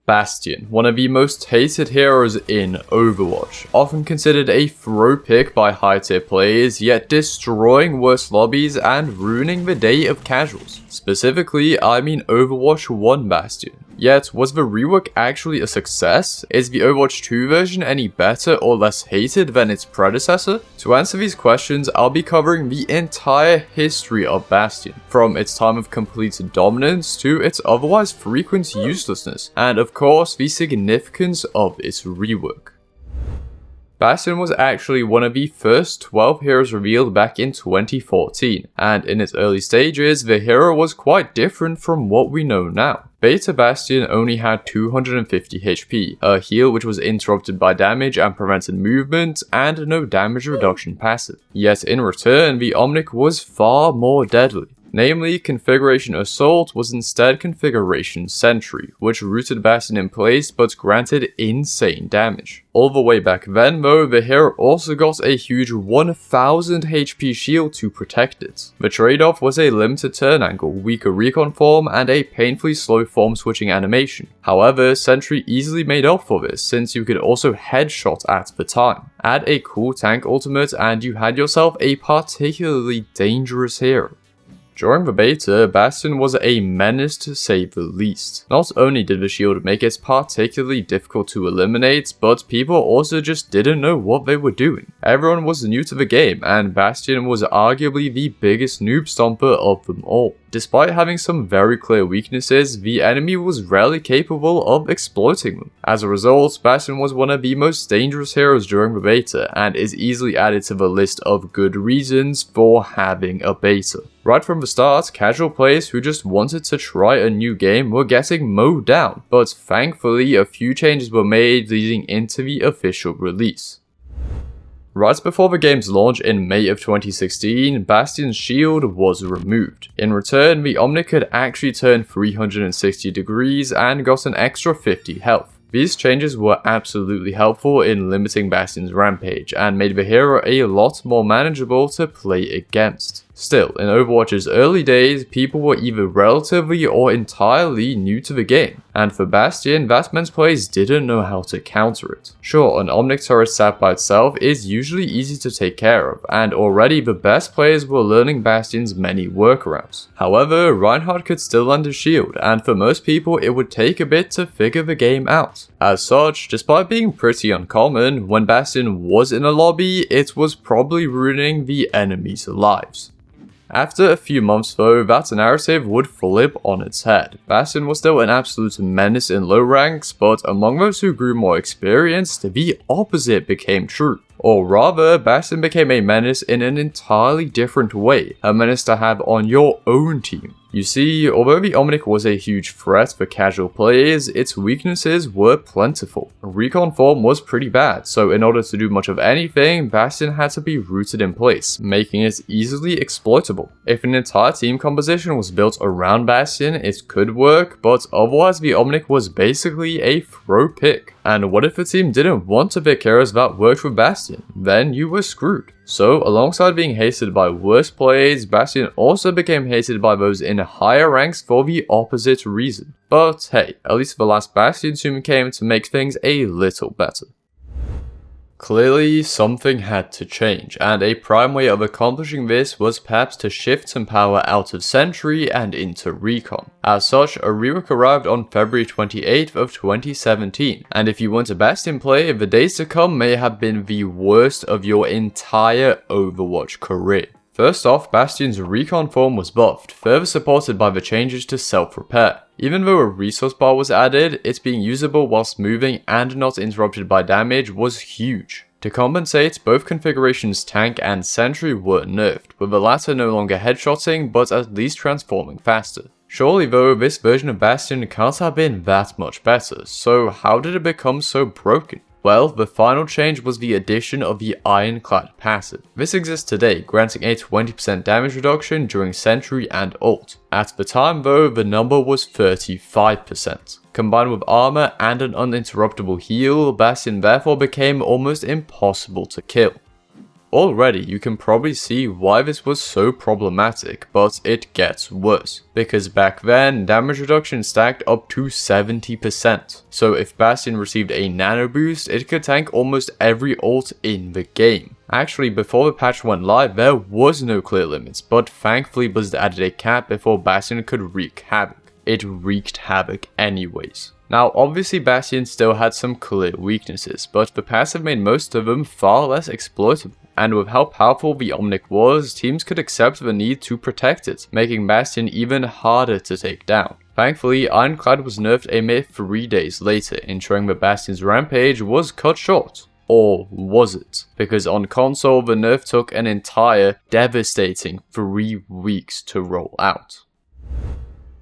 Bastion, one of the most hated heroes in Overwatch, often considered a throw pick by high tier players, yet destroying worst lobbies and ruining the day of casuals. Specifically, I mean Overwatch 1 Bastion. Yet, was the rework actually a success? Is the Overwatch 2 version any better or less hated than its predecessor? To answer these questions, I'll be covering the entire history of Bastion, from its time of complete dominance to its otherwise frequent uselessness, and of course, the significance of its rework. Bastion was actually one of the first 12 heroes revealed back in 2014, and in its early stages, the hero was quite different from what we know now. Beta Bastion only had 250 HP, a heal which was interrupted by damage and prevented movement, and no damage reduction passive. Yet in return, the Omnic was far more deadly. Namely, Configuration Assault was instead Configuration Sentry, which rooted Bastion in place but granted insane damage. All the way back then though, the hero also got a huge 1000 HP shield to protect it. The trade-off was a limited turn angle, weaker recon form, and a painfully slow form switching animation. However, Sentry easily made up for this, since you could also headshot at the time. Add a cool tank ultimate and you had yourself a particularly dangerous hero. During the beta, Bastion was a menace to say the least. Not only did the shield make it particularly difficult to eliminate, but people also just didn't know what they were doing. Everyone was new to the game, and Bastion was arguably the biggest noob stomper of them all. Despite having some very clear weaknesses, the enemy was rarely capable of exploiting them. As a result, Bastion was one of the most dangerous heroes during the beta, and is easily added to the list of good reasons for having a beta. Right from the start, casual players who just wanted to try a new game were getting mowed down, but thankfully a few changes were made leading into the official release. Right before the game's launch in May of 2016, Bastion's shield was removed. In return, the Omnic could actually turn 360 degrees and got an extra 50 health. These changes were absolutely helpful in limiting Bastion's rampage, and made the hero a lot more manageable to play against. Still, in Overwatch's early days, people were either relatively or entirely new to the game, and for Bastion, that meant players didn't know how to counter it. Sure, an Omnic turret sat by itself is usually easy to take care of, and already the best players were learning Bastion's many workarounds. However, Reinhardt could still land a shield, and for most people it would take a bit to figure the game out. As such, despite being pretty uncommon, when Bastion was in a lobby, it was probably ruining the enemy's lives. After a few months though, that narrative would flip on its head. Bastion was still an absolute menace in low ranks, but among those who grew more experienced, the opposite became true. Or rather, Bastion became a menace in an entirely different way, a menace to have on your own team. You see, although the Omnic was a huge threat for casual players, its weaknesses were plentiful. Recon form was pretty bad, so in order to do much of anything, Bastion had to be rooted in place, making it easily exploitable. If an entire team composition was built around Bastion, it could work, but otherwise the Omnic was basically a throw pick. And what if the team didn't want to pick heroes that worked with Bastion? Then you were screwed. So, alongside being hated by worse players, Bastion also became hated by those in higher ranks for the opposite reason. But hey, at least the last Bastion soon came to make things a little better. Clearly, something had to change, and a prime way of accomplishing this was perhaps to shift some power out of Sentry and into Recon. As such, a rework arrived on February 28th of 2017, and if you weren't a Bastion player, the days to come may have been the worst of your entire Overwatch career. First off, Bastion's Recon form was buffed, further supported by the changes to self-repair. Even though a resource bar was added, its being usable whilst moving and not interrupted by damage was huge. To compensate, both configurations Tank and Sentry were nerfed, with the latter no longer headshotting but at least transforming faster. Surely though, this version of Bastion can't have been that much better, so how did it become so broken? Well, the final change was the addition of the Ironclad passive. This exists today, granting a 20% damage reduction during Sentry and Ult. At the time though, the number was 35%. Combined with armor and an uninterruptible heal, Bastion therefore became almost impossible to kill. already you can probably see why this was so problematic, but it gets worse. Because back then, damage reduction stacked up to 70%. So if Bastion received a nano boost, it could tank almost every ult in the game. Actually, before the patch went live, there was no clear limits, but thankfully Blizzard added a cap before Bastion could wreak havoc. It wreaked havoc anyways. Now obviously Bastion still had some clear weaknesses, but the passive made most of them far less exploitable. And with how powerful the Omnic was, teams could accept the need to protect it, making Bastion even harder to take down. Thankfully, Ironclad was nerfed a mere 3 days later, ensuring that Bastion's rampage was cut short. Or was it? Because on console, the nerf took an entire, devastating 3 weeks to roll out.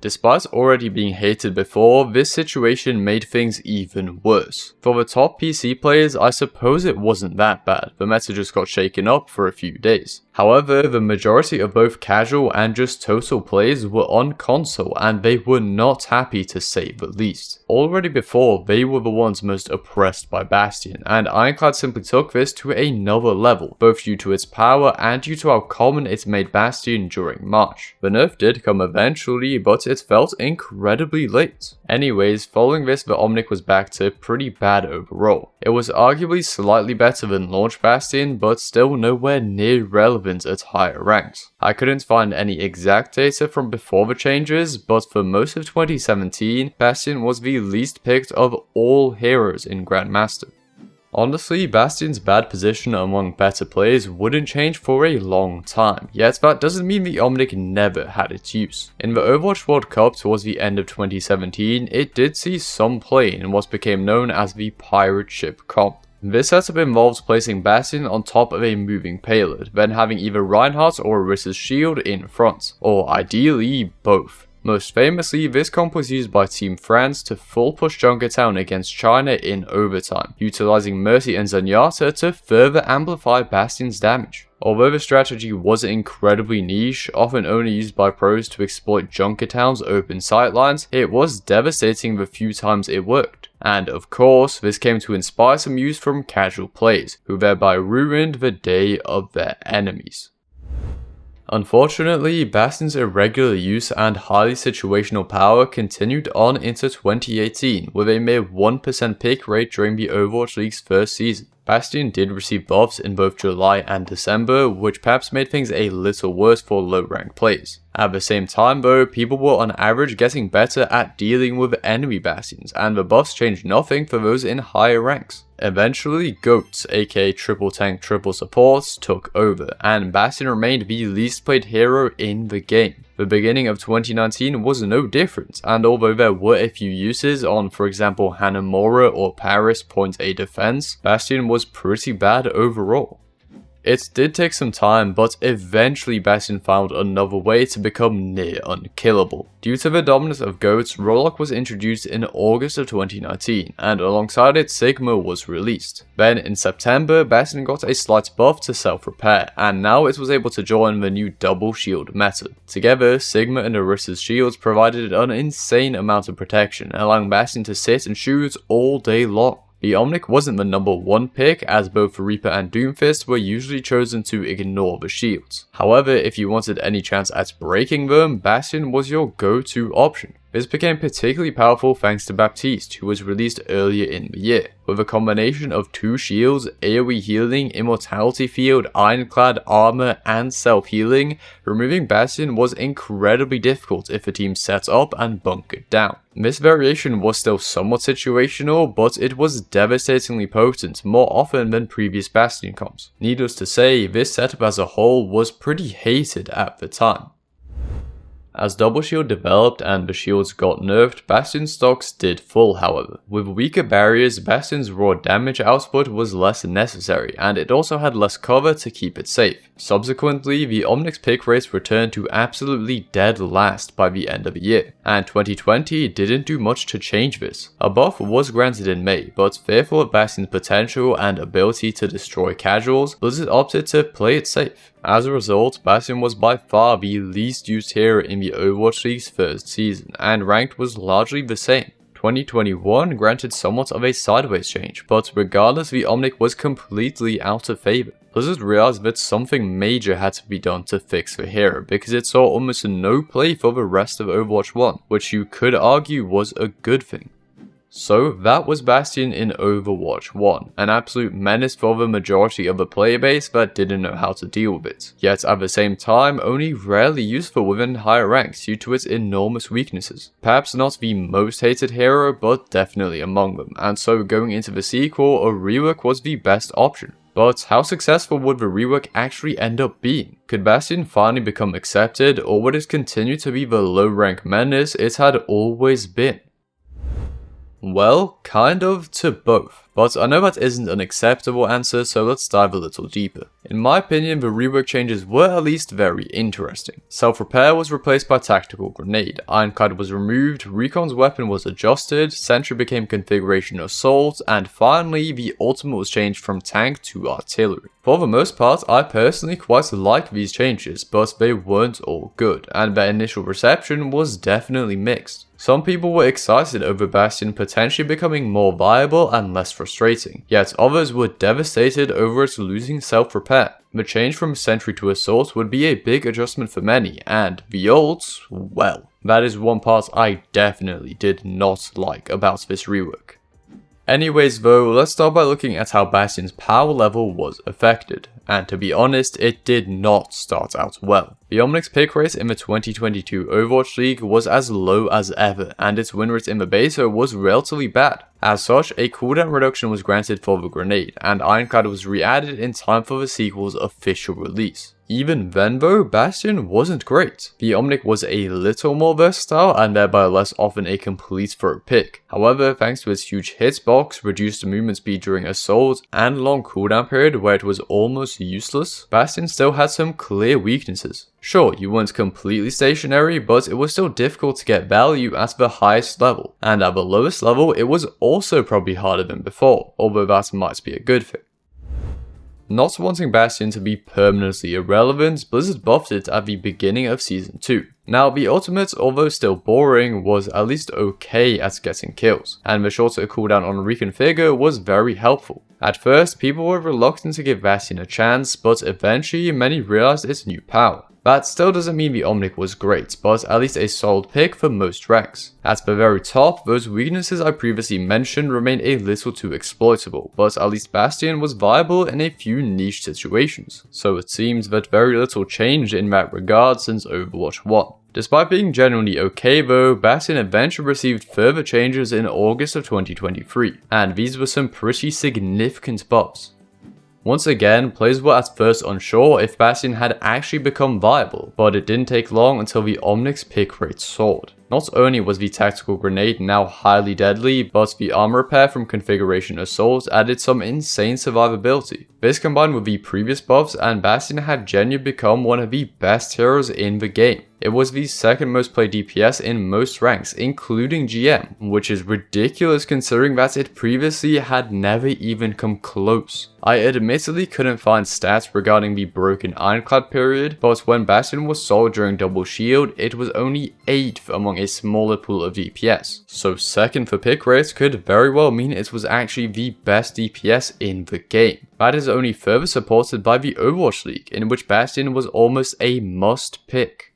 Despite already being hated before, this situation made things even worse. For the top PC players, I suppose it wasn't that bad, the meta just got shaken up for a few days. However, the majority of both casual and just total players were on console and they were not happy to say the least. Already before, they were the ones most oppressed by Bastion, and Ironclad simply took this to another level, both due to its power and due to how common it made Bastion during March. The nerf did come eventually, but it felt incredibly late. Anyways, following this, the Omnic was back to pretty bad overall. It was arguably slightly better than launch Bastion, but still nowhere near relevant at higher ranks. I couldn't find any exact data from before the changes, but for most of 2017, Bastion was the least picked of all heroes in Grandmaster. Honestly, Bastion's bad position among better players wouldn't change for a long time, yet that doesn't mean the Omnic never had its use. In the Overwatch World Cup towards the end of 2017, it did see some play in what became known as the Pirate Ship comp. This setup involves placing Bastion on top of a moving payload, then having either Reinhardt or Orissa's shield in front, or ideally both. Most famously, this comp was used by Team France to full push Junkertown against China in overtime, utilizing Mercy and Zenyatta to further amplify Bastion's damage. Although the strategy was incredibly niche, often only used by pros to exploit Junkertown's open sightlines, it was devastating the few times it worked. And of course, this came to inspire some use from casual players, who thereby ruined the day of their enemies. Unfortunately, Bastion's irregular use and highly situational power continued on into 2018 with a mere 1% pick rate during the Overwatch League's first season. Bastion did receive buffs in both July and December, which perhaps made things a little worse for low-rank players. At the same time though, people were on average getting better at dealing with enemy Bastions, and the buffs changed nothing for those in higher ranks. Eventually, GOATs, aka Triple Tank Triple Supports, took over, and Bastion remained the least played hero in the game. The beginning of 2019 was no different, and although there were a few uses on, for example, Hanamura or Paris point A defense, Bastion was pretty bad overall. It did take some time, but eventually Bastion found another way to become near unkillable. Due to the dominance of GOATs, Rollock was introduced in August of 2019, and alongside it, Sigma was released. Then in September, Bastion got a slight buff to self-repair, and now it was able to join the new double shield meta. Together, Sigma and Orissa's shields provided an insane amount of protection, allowing Bastion to sit and shoot all day long. The Omnic wasn't the number one pick, as both Reaper and Doomfist were usually chosen to ignore the shields. However, if you wanted any chance at breaking them, Bastion was your go-to option. This became particularly powerful thanks to Baptiste, who was released earlier in the year. With a combination of 2 shields, AoE healing, immortality field, ironclad armor, and self-healing, removing Bastion was incredibly difficult if a team set up and bunkered down. This variation was still somewhat situational, but it was devastatingly potent more often than previous Bastion comps. Needless to say, this setup as a whole was pretty hated at the time. As Double Shield developed and the shields got nerfed, Bastion stocks did fall however. With weaker barriers, Bastion's raw damage output was less necessary, and it also had less cover to keep it safe. Subsequently, the Omnic's pick rates returned to absolutely dead last by the end of the year, and 2020 didn't do much to change this. A buff was granted in May, but fearful of Bastion's potential and ability to destroy casuals, Blizzard opted to play it safe. As a result, Bastion was by far the least used hero in the Overwatch League's first season, and ranked was largely the same. 2021 granted somewhat of a sideways change, but regardless, the Omnic was completely out of favor. Blizzard realized that something major had to be done to fix the hero, because it saw almost no play for the rest of Overwatch 1, which you could argue was a good thing. So that was Bastion in Overwatch 1, an absolute menace for the majority of the player base that didn't know how to deal with it, yet at the same time only rarely useful within higher ranks due to its enormous weaknesses. Perhaps not the most hated hero, but definitely among them, and so going into the sequel, a rework was the best option. But how successful would the rework actually end up being? Could Bastion finally become accepted, or would it continue to be the low rank menace it had always been? Well, kind of to both, but I know that isn't an acceptable answer, so let's dive a little deeper. In my opinion, the rework changes were at least very interesting. Self-repair was replaced by tactical grenade, Ironclad was removed, Recon's weapon was adjusted, Sentry became configuration assault, and finally the ultimate was changed from tank to artillery. For the most part, I personally quite like these changes, but they weren't all good, and their initial reception was definitely mixed. Some people were excited over Bastion potentially becoming more viable and less frustrating, yet others were devastated over its losing self-repair. The change from Sentry to Assault would be a big adjustment for many, and the ults, well, that is one part I definitely did not like about this rework. Anyways though, let's start by looking at how Bastion's power level was affected, and to be honest, it did not start out well. The Omnic's pick rate in the 2022 Overwatch League was as low as ever, and its win rate in the beta was relatively bad. As such, a cooldown reduction was granted for the grenade, and Ironclad was re-added in time for the sequel's official release. Even then though, Bastion wasn't great. The Omnic was a little more versatile and thereby less often a complete throw pick. However, thanks to its huge hitbox, reduced movement speed during assault, and long cooldown period where it was almost useless, Bastion still had some clear weaknesses. Sure, you weren't completely stationary, but it was still difficult to get value at the highest level, and at the lowest level it was also probably harder than before, although that might be a good thing. Not wanting Bastion to be permanently irrelevant, Blizzard buffed it at the beginning of Season 2. Now, the ultimate, although still boring, was at least okay at getting kills, and the shorter cooldown on reconfigure was very helpful. At first, people were reluctant to give Bastion a chance, but eventually many realized its new power. That still doesn't mean the Omnic was great, but at least a solid pick for most ranks. At the very top, those weaknesses I previously mentioned remained a little too exploitable, but at least Bastion was viable in a few niche situations. So it seems that very little changed in that regard since Overwatch 1. Despite being generally okay though, Bastion eventually received further changes in August of 2023, and these were some pretty significant buffs. Once again, players were at first unsure if Bastion had actually become viable, but it didn't take long until the Omnic's pick rate soared. Not only was the tactical grenade now highly deadly, but the armor repair from configuration assault added some insane survivability. This combined with the previous buffs, and Bastion had genuinely become one of the best heroes in the game. It was the second most played DPS in most ranks, including GM, which is ridiculous considering that it previously had never even come close. I admittedly couldn't find stats regarding the broken Ironclad period, but when Bastion was sold during Double Shield, it was only 8th among a smaller pool of DPS. So second for pick rates could very well mean it was actually the best DPS in the game. That is only further supported by the Overwatch League, in which Bastion was almost a must pick.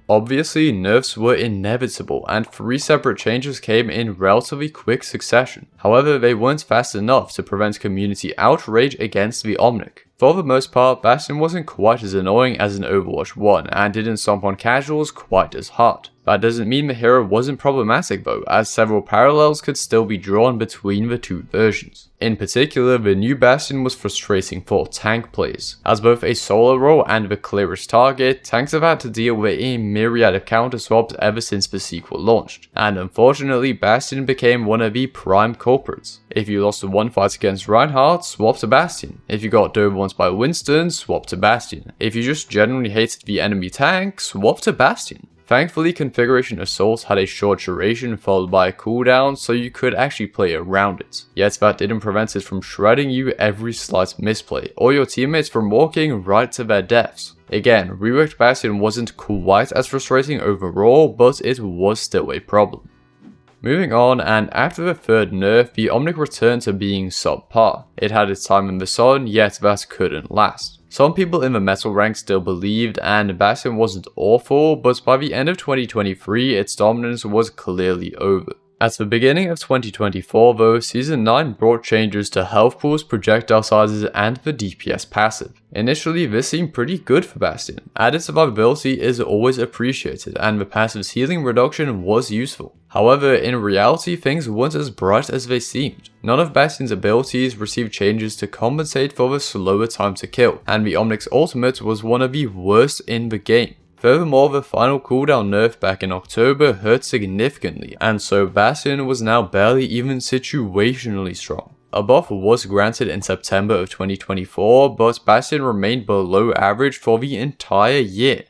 Obviously, nerfs were inevitable, and 3 separate changes came in relatively quick succession. However, they weren't fast enough to prevent community outrage against the Omnic. For the most part, Bastion wasn't quite as annoying as in Overwatch 1, and didn't stomp on casuals quite as hard. That doesn't mean the hero wasn't problematic though, as several parallels could still be drawn between the two versions. In particular, the new Bastion was frustrating for tank players. As both a solo role and the clearest target, tanks have had to deal with a myriad of counter swaps ever since the sequel launched, and unfortunately Bastion became one of the prime culprits. If you lost one fight against Reinhardt, swap to Bastion. If you got dove once by Winston, swap to Bastion. If you just generally hated the enemy tank, swap to Bastion. Thankfully, configuration assault had a short duration followed by a cooldown, so you could actually play around it. Yet that didn't prevent it from shredding you every slight misplay, or your teammates from walking right to their deaths. Again, reworked Bastion wasn't quite as frustrating overall, but it was still a problem. Moving on, and after the third nerf, the Omnic returned to being subpar. It had its time in the sun, yet that couldn't last. Some people in the metal rank still believed, and Bastion wasn't awful, but by the end of 2023, its dominance was clearly over. At the beginning of 2024 though, Season 9 brought changes to health pools, projectile sizes, and the DPS passive. Initially, this seemed pretty good for Bastion. Added survivability is always appreciated, and the passive's healing reduction was useful. However, in reality, things weren't as bright as they seemed. None of Bastion's abilities received changes to compensate for the slower time to kill, and the Omnic's ultimate was one of the worst in the game. Furthermore, the final cooldown nerf back in October hurt significantly, and so Bastion was now barely even situationally strong. A buff was granted in September of 2024, but Bastion remained below average for the entire year.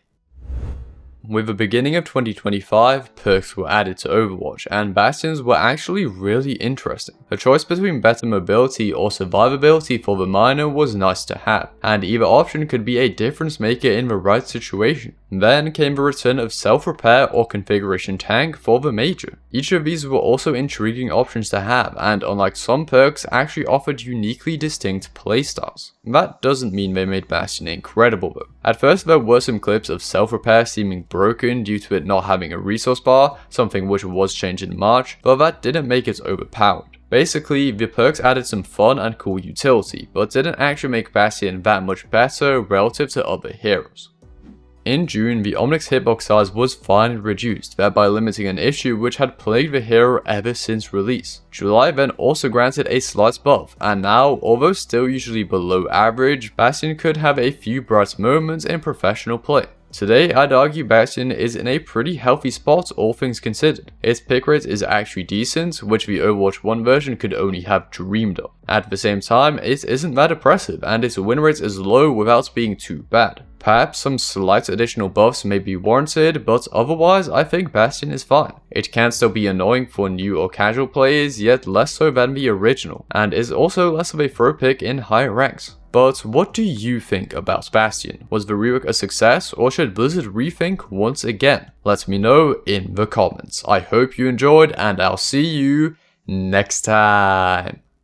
With the beginning of 2025, perks were added to Overwatch, and Bastions were actually really interesting. A choice between better mobility or survivability for the miner was nice to have, and either option could be a difference maker in the right situation. Then came the return of self-repair or configuration tank for the major. Each of these were also intriguing options to have, and unlike some perks, actually offered uniquely distinct playstyles. That doesn't mean they made Bastion incredible though. At first there were some clips of self-repair seeming broken due to it not having a resource bar, something which was changed in March, but that didn't make it overpowered. Basically, the perks added some fun and cool utility, but didn't actually make Bastion that much better relative to other heroes. In June, the Omnic's hitbox size was finally reduced, thereby limiting an issue which had plagued the hero ever since release. July then also granted a slight buff, and now, although still usually below average, Bastion could have a few bright moments in professional play. Today, I'd argue Bastion is in a pretty healthy spot, all things considered. Its pick rate is actually decent, which the Overwatch 1 version could only have dreamed of. At the same time, it isn't that oppressive, and its win rate is low without being too bad. Perhaps some slight additional buffs may be warranted, but otherwise I think Bastion is fine. It can still be annoying for new or casual players, yet less so than the original, and is also less of a throw pick in higher ranks. But what do you think about Bastion? Was the rework a success, or should Blizzard rethink once again? Let me know in the comments. I hope you enjoyed, and I'll see you next time.